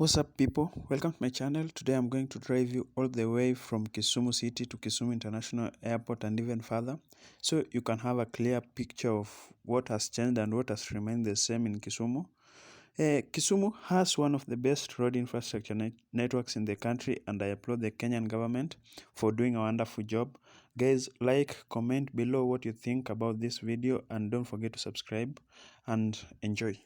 What's up, people? Welcome to my channel. Today I'm going to drive you all the way from Kisumu City to Kisumu International Airport and even further, so you can have a clear picture of what has changed and what has remained the same in Kisumu. Kisumu has one of the best road infrastructure networks in the country, and I applaud the Kenyan government for doing a wonderful job. Guys, like, comment below what you think about this video, and don't forget to subscribe and enjoy.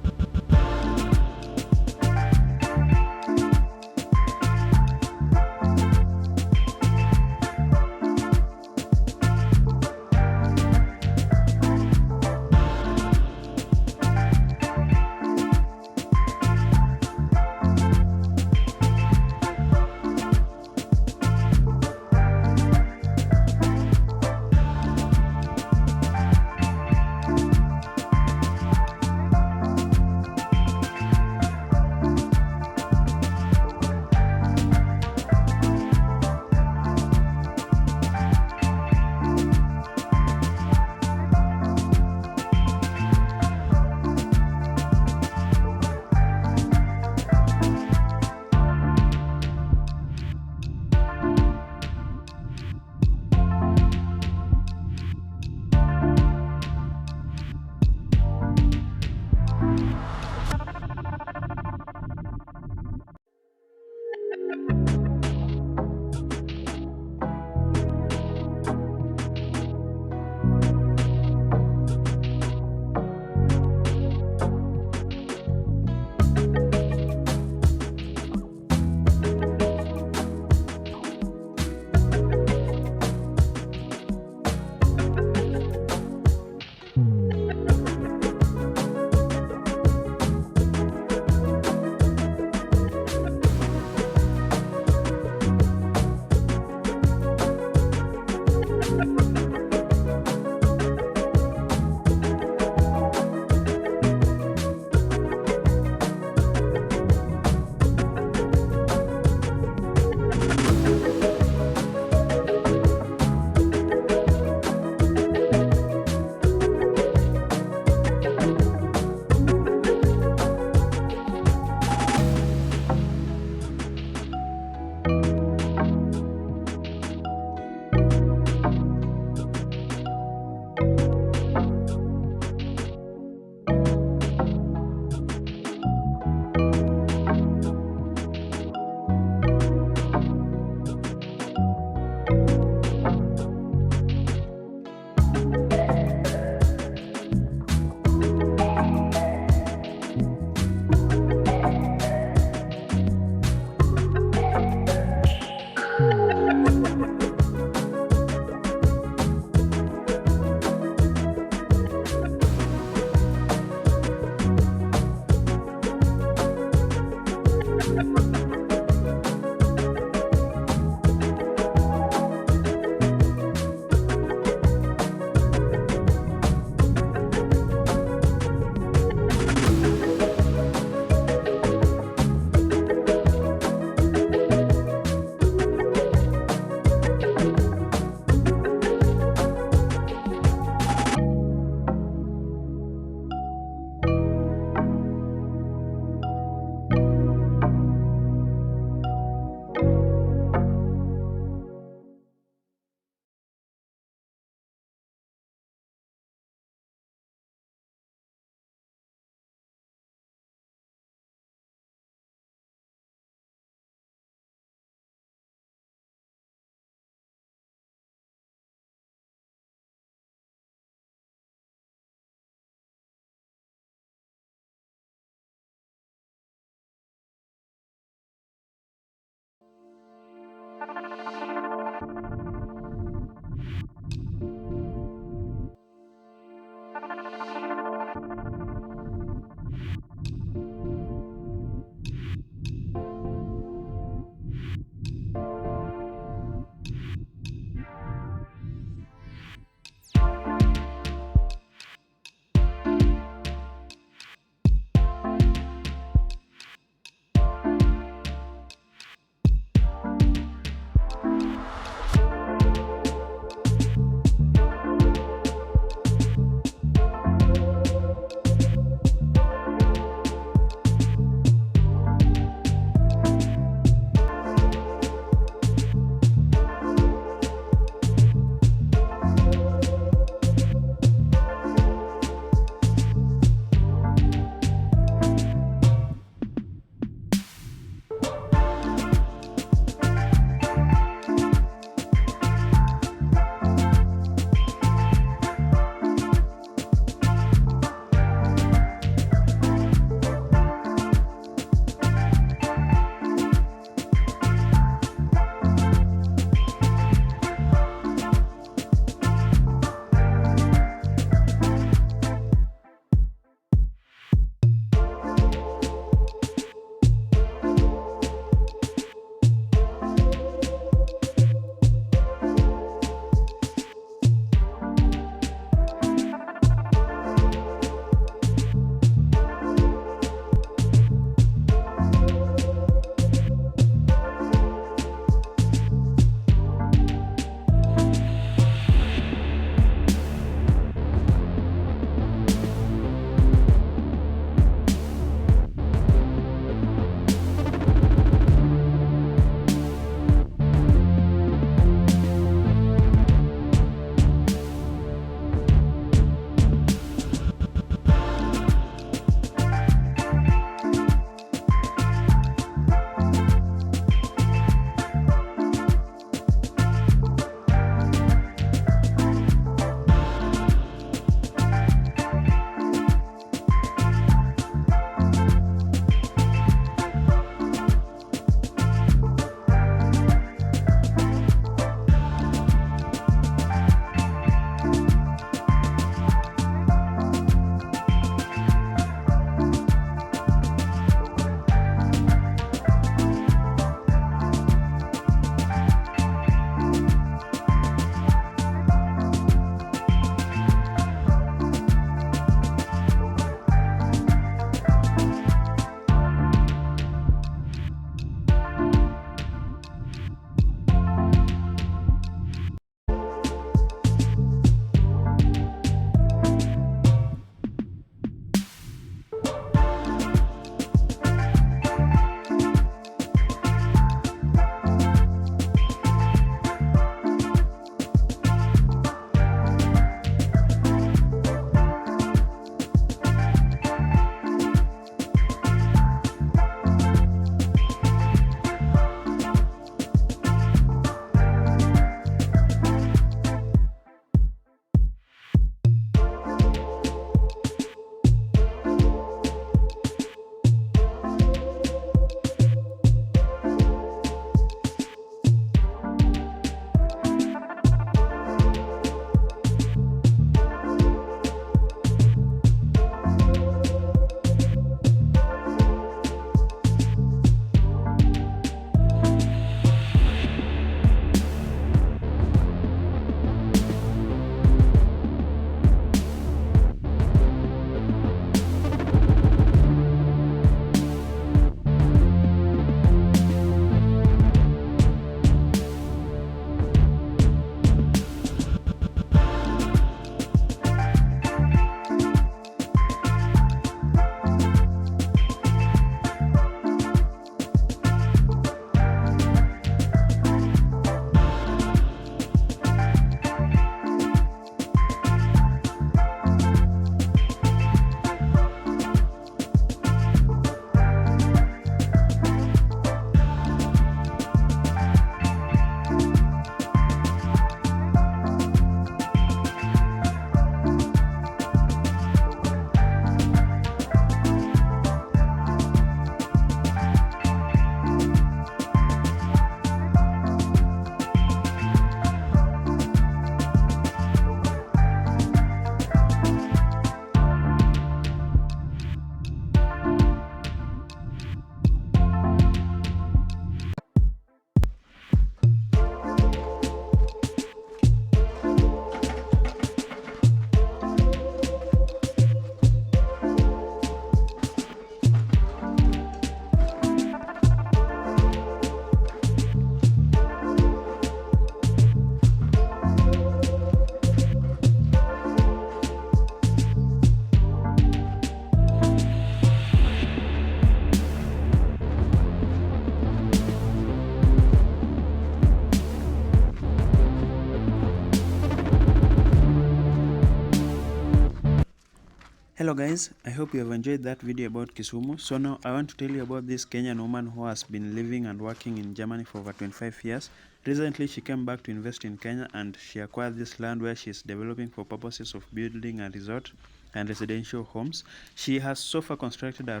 Hello guys, I hope you have enjoyed that video about Kisumu. So now I want to tell you about this Kenyan woman who has been living and working in Germany for over 25 years. Recently she came back to invest in Kenya and she acquired this land where she is developing for purposes of building a resort and residential homes. She has so far constructed a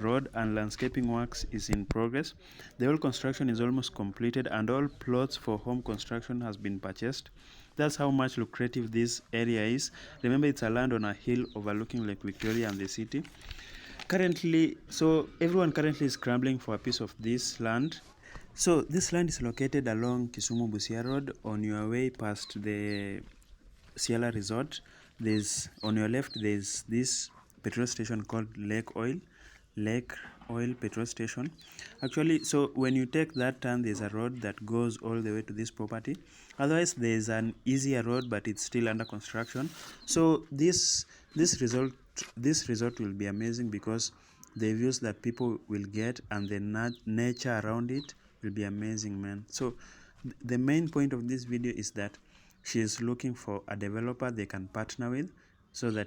road and landscaping works is in progress. The whole construction is almost completed and all plots for home construction has been purchased. That's how much lucrative this area is. Remember, it's a land on a hill overlooking Lake Victoria and the city. Currently, so everyone currently is scrambling for a piece of this land. So this land is located along Kisumu Busia Road on your way past the Ciela Resort. There's on your left there's this petrol station called Lake Oil petrol station. Actually, so when you take that turn, there's a road that goes all the way to this property. Otherwise, there's an easier road, but it's still under construction. So this resort will be amazing because the views that people will get and the nature around it will be amazing, man. So the main point of this video is that she is looking for a developer they can partner with so that